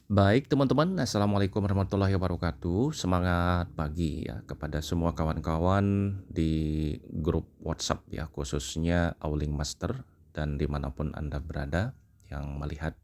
Baik teman-teman, Assalamualaikum warahmatullahi wabarakatuh. Semangat pagi ya kepada semua kawan-kawan di grup WhatsApp ya, khususnya Auling Master dan dimanapun Anda berada yang melihat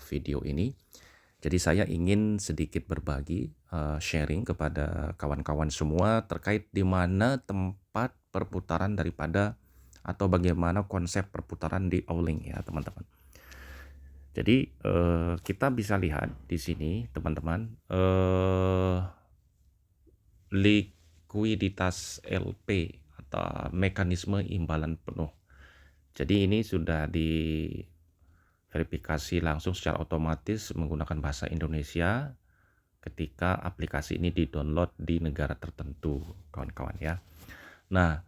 video ini. Jadi saya ingin sedikit berbagi, sharing kepada kawan-kawan semua terkait di mana tempat perputaran daripada atau bagaimana konsep perputaran di Auling ya teman-teman. Jadi kita bisa lihat di sini teman-teman, likuiditas LP atau mekanisme imbalan penuh. Jadi ini sudah diverifikasi langsung secara otomatis menggunakan bahasa Indonesia ketika aplikasi ini di-download di negara tertentu, kawan-kawan ya. Nah,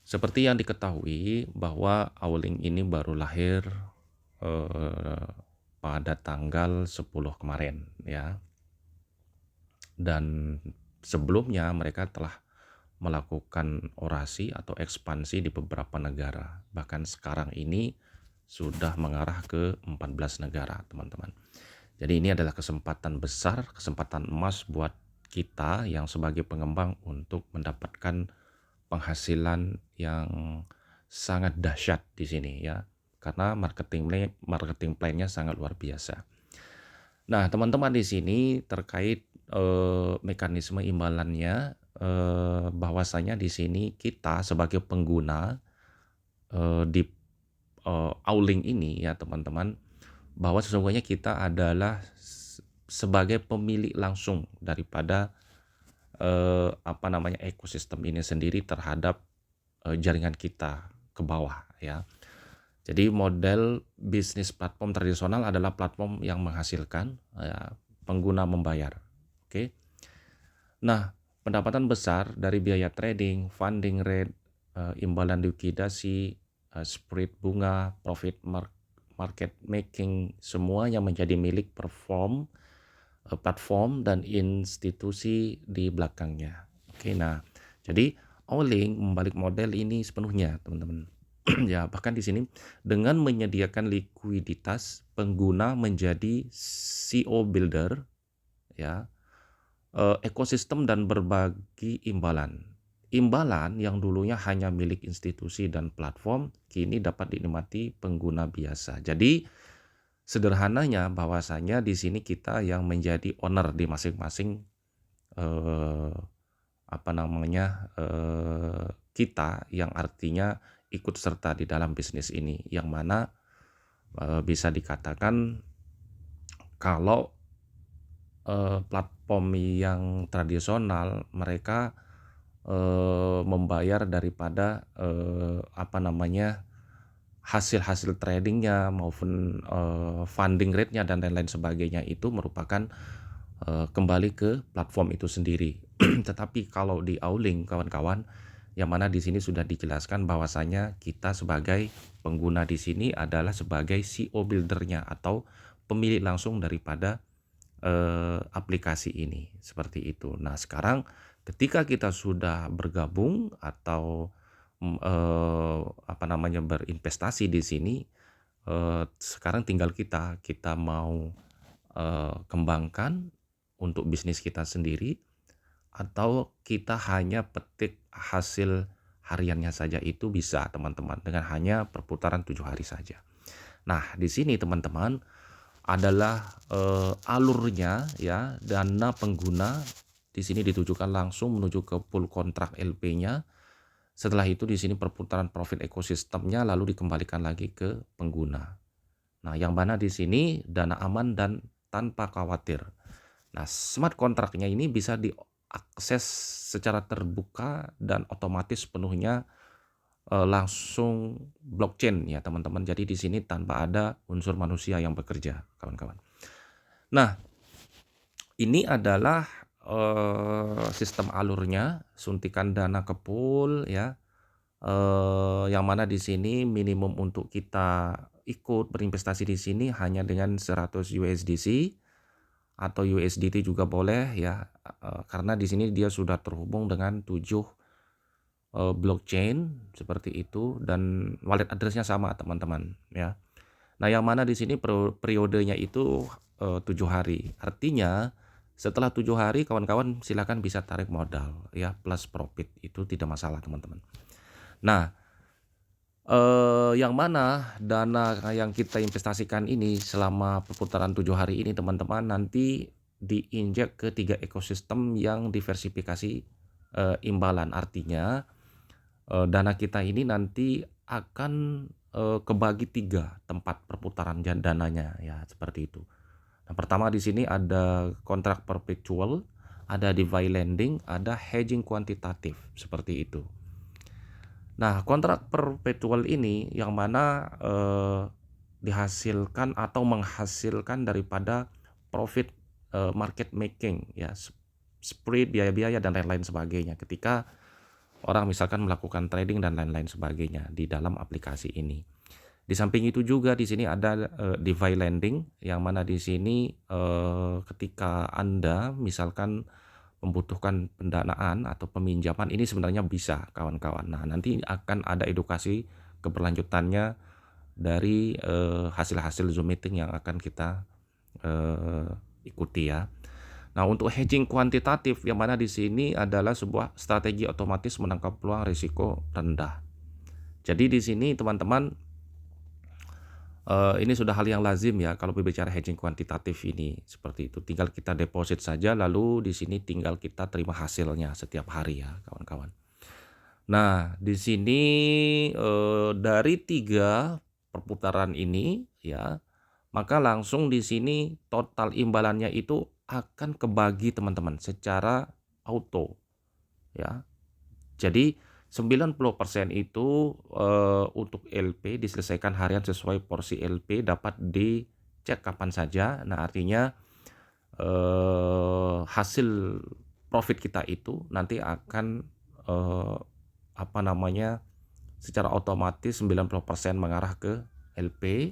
seperti yang diketahui bahwa Auling ini baru lahir pada tanggal 10 kemarin ya. Dan sebelumnya mereka telah melakukan orasi atau ekspansi di beberapa negara. Bahkan sekarang ini sudah mengarah ke 14 negara, teman-teman. Jadi ini adalah kesempatan besar, kesempatan emas buat kita yang sebagai pengembang untuk mendapatkan penghasilan yang sangat dahsyat di sini ya. Karena marketing plan-nya sangat luar biasa. Nah, teman-teman di sini terkait mekanisme imbalannya, bahwasanya di sini kita sebagai pengguna di Auling ini ya teman-teman, bahwa sesungguhnya kita adalah sebagai pemilik langsung daripada ekosistem ini sendiri terhadap jaringan kita ke bawah ya. Jadi model bisnis platform tradisional adalah platform yang menghasilkan, ya, pengguna membayar. Oke. Nah, pendapatan besar dari biaya trading, funding rate, imbalan likuidasi, spread bunga, market making, semua yang menjadi milik platform dan institusi di belakangnya. Oke, nah, jadi Auling membalik model ini sepenuhnya, teman-teman. Ya, bahkan di sini dengan menyediakan likuiditas, pengguna menjadi CO builder ya, ekosistem dan berbagi imbalan. Imbalan yang dulunya hanya milik institusi dan platform kini dapat dinikmati pengguna biasa. Jadi sederhananya bahwasanya di sini kita yang menjadi owner di masing-masing eh, kita yang artinya ikut serta di dalam bisnis ini, yang mana bisa dikatakan kalau platform yang tradisional mereka membayar daripada hasil-hasil tradingnya maupun funding rate-nya dan lain-lain sebagainya itu merupakan kembali ke platform itu sendiri. Tetapi kalau di Auling kawan-kawan, yang mana di sini sudah dijelaskan bahwasanya kita sebagai pengguna di sini adalah sebagai CO builder-nya atau pemilik langsung daripada aplikasi ini, seperti itu. Nah, sekarang ketika kita sudah bergabung atau berinvestasi di sini, sekarang tinggal kita mau kembangkan untuk bisnis kita sendiri atau kita hanya petik hasil hariannya saja, itu bisa teman-teman dengan hanya perputaran 7 hari saja. Nah, di sini teman-teman adalah alurnya ya, dana pengguna di sini ditujukan langsung menuju ke pool kontrak LP-nya. Setelah itu di sini perputaran profit ekosistemnya lalu dikembalikan lagi ke pengguna. Nah, yang mana di sini dana aman dan tanpa khawatir. Nah, smart kontraknya ini bisa diakses secara terbuka dan otomatis penuhnya langsung blockchain ya teman-teman. Jadi di sini tanpa ada unsur manusia yang bekerja, kawan-kawan. Nah, ini adalah sistem alurnya, suntikan dana ke pool ya. Yang mana di sini minimum untuk kita ikut berinvestasi di sini hanya dengan 100 USDC atau USDT juga boleh ya, karena di sini dia sudah terhubung dengan 7 blockchain seperti itu dan wallet address-nya sama teman-teman ya. Nah, yang mana di sini periodenya itu 7 hari. Artinya setelah 7 hari kawan-kawan silakan bisa tarik modal ya, plus profit itu tidak masalah, teman-teman. Nah, yang mana dana yang kita investasikan ini selama perputaran 7 hari ini, teman-teman, nanti diinjek ke 3 ekosistem yang diversifikasi imbalan. Artinya dana kita ini nanti akan kebagi 3 tempat perputaran dananya ya, seperti itu. Nah, pertama di sini ada kontrak perpetual, ada DeFi lending, ada hedging kuantitatif, seperti itu. Nah, kontrak perpetual ini yang mana dihasilkan atau menghasilkan daripada profit market making ya, spread, biaya-biaya dan lain-lain sebagainya ketika orang misalkan melakukan trading dan lain-lain sebagainya di dalam aplikasi ini. Di samping itu juga di sini ada DeFi lending yang mana di sini ketika Anda misalkan membutuhkan pendanaan atau peminjaman, ini sebenarnya bisa, kawan-kawan. Nah, nanti akan ada edukasi keberlanjutannya dari hasil-hasil Zoom meeting yang akan kita ikuti ya. Nah, untuk hedging kuantitatif yang mana di sini adalah sebuah strategi otomatis menangkap peluang risiko rendah. Jadi di sini teman-teman, ini sudah hal yang lazim ya kalau berbicara hedging kuantitatif ini, seperti itu. Tinggal kita deposit saja, lalu di sini tinggal kita terima hasilnya setiap hari ya, kawan-kawan. Nah, di sini dari 3 perputaran ini ya, maka langsung di sini total imbalannya itu akan kebagi, teman-teman, secara auto ya. Jadi 90% itu untuk LP diselesaikan harian sesuai porsi LP, dapat dicek kapan saja. Nah, artinya hasil profit kita itu nanti akan secara otomatis 90% mengarah ke LP,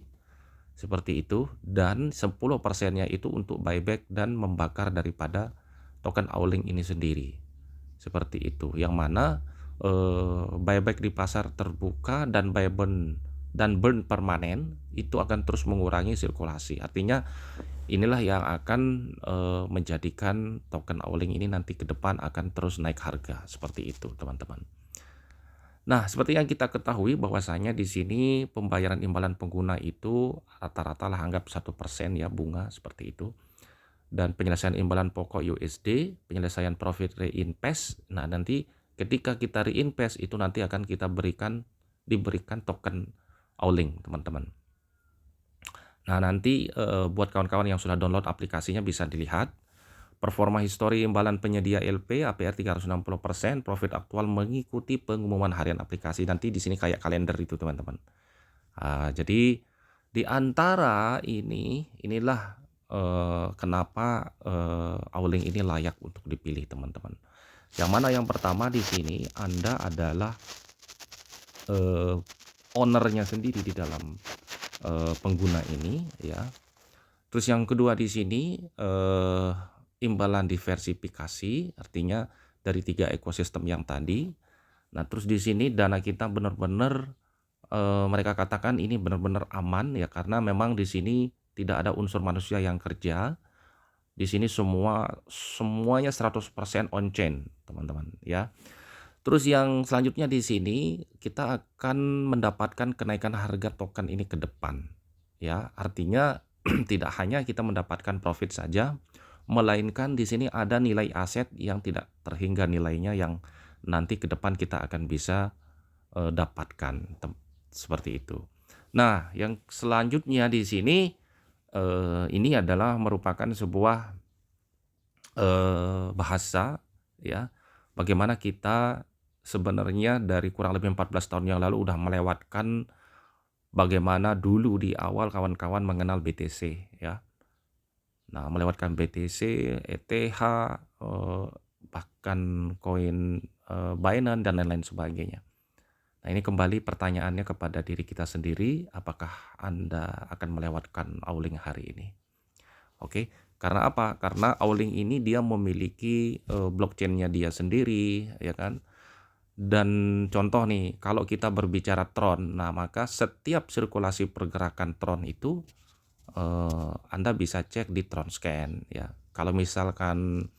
seperti itu, dan 10%-nya itu untuk buyback dan membakar daripada token Auling ini sendiri. Seperti itu. Yang mana buyback di pasar terbuka dan burn permanen itu akan terus mengurangi sirkulasi. Artinya inilah yang akan menjadikan token Auling ini nanti ke depan akan terus naik harga, seperti itu, teman-teman. Nah, seperti yang kita ketahui bahwasanya di sini pembayaran imbalan pengguna itu rata-rata lah anggap 1% ya, bunga seperti itu. Dan penyelesaian imbalan pokok USD, penyelesaian profit reinvest. Nah, nanti ketika kita reinvest itu nanti akan kita diberikan token Auling, teman-teman. Nah, nanti buat kawan-kawan yang sudah download aplikasinya bisa dilihat performa histori imbalan penyedia LP APR 360%, profit aktual mengikuti pengumuman harian aplikasi. Nanti di sini kayak kalender itu, teman-teman. Jadi di antara inilah kenapa Auling ini layak untuk dipilih, teman-teman. Yang mana yang pertama di sini Anda adalah ownernya sendiri di dalam pengguna ini ya. Terus yang kedua di sini imbalan diversifikasi, artinya dari 3 ekosistem yang tadi. Nah, terus di sini dana kita benar-benar mereka katakan ini benar-benar aman ya, karena memang di sini tidak ada unsur manusia yang kerja. Di sini semuanya 100% on chain, teman-teman ya. Terus yang selanjutnya di sini kita akan mendapatkan kenaikan harga token ini ke depan ya. Artinya tidak hanya kita mendapatkan profit saja, melainkan di sini ada nilai aset yang tidak terhingga nilainya yang nanti ke depan kita akan bisa dapatkan, seperti itu. Nah, yang selanjutnya di sini ini adalah merupakan sebuah bahasa ya, bagaimana kita sebenarnya dari kurang lebih 14 tahun yang lalu udah melewatkan bagaimana dulu di awal kawan-kawan mengenal BTC ya. Nah, melewatkan BTC, ETH, bahkan koin Binance dan lain-lain sebagainya. Nah, ini kembali pertanyaannya kepada diri kita sendiri, apakah Anda akan melewatkan Auling hari ini? Oke, karena apa? Karena Auling ini dia memiliki blockchain-nya dia sendiri, ya kan? Dan contoh nih, kalau kita berbicara Tron, nah maka setiap sirkulasi pergerakan Tron itu Anda bisa cek di TronScan ya. Kalau misalkan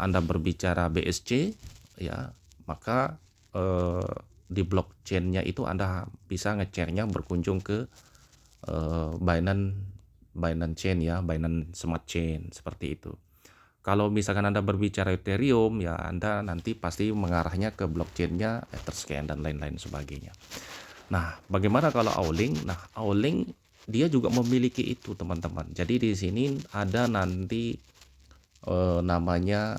Anda berbicara BSC ya, maka di blockchain-nya itu Anda bisa ngeceknya berkunjung ke Binance Binance Chain ya, Binance Smart Chain seperti itu. Kalau misalkan Anda berbicara Ethereum, ya Anda nanti pasti mengarahnya ke blockchain-nya Etherscan dan lain-lain sebagainya. Nah, bagaimana kalau Auling? Nah, Auling dia juga memiliki itu, teman-teman. Jadi di sini ada nanti namanya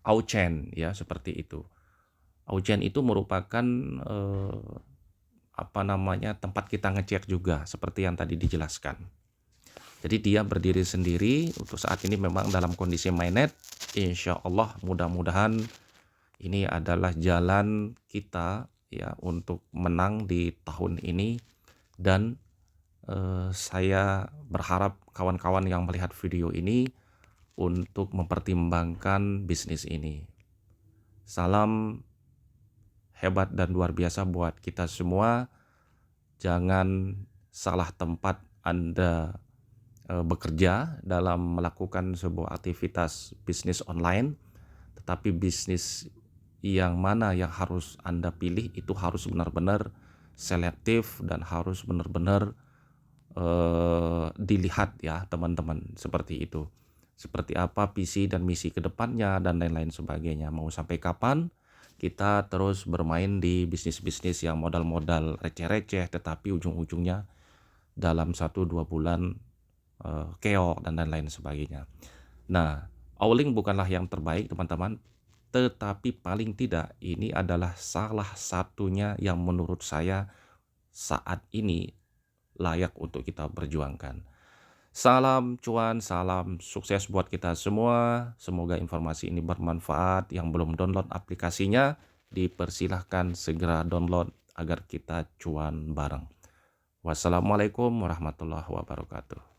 Auchain ya, seperti itu. Auchain itu merupakan apa namanya, tempat kita ngecek juga seperti yang tadi dijelaskan. Jadi dia berdiri sendiri untuk saat ini memang dalam kondisi mainnet. Insya Allah mudah-mudahan ini adalah jalan kita ya untuk menang di tahun ini. Dan saya berharap kawan-kawan yang melihat video ini untuk mempertimbangkan bisnis ini. Salam hebat dan luar biasa buat kita semua. Jangan salah tempat Anda bekerja dalam melakukan sebuah aktivitas bisnis online, tetapi bisnis yang mana yang harus Anda pilih itu harus benar-benar selektif dan harus benar-benar dilihat ya teman-teman, seperti itu. Seperti apa visi dan misi ke depannya dan lain-lain sebagainya. Mau sampai kapan kita terus bermain di bisnis-bisnis yang modal-modal receh-receh, tetapi ujung-ujungnya dalam 1-2 bulan keok dan lain-lain sebagainya. Nah, Auling bukanlah yang terbaik teman-teman, tetapi paling tidak ini adalah salah satunya yang menurut saya saat ini layak untuk kita perjuangkan. Salam cuan, salam sukses buat kita semua. Semoga informasi ini bermanfaat. Yang belum download aplikasinya, dipersilahkan segera download agar kita cuan bareng. Wassalamualaikum warahmatullahi wabarakatuh.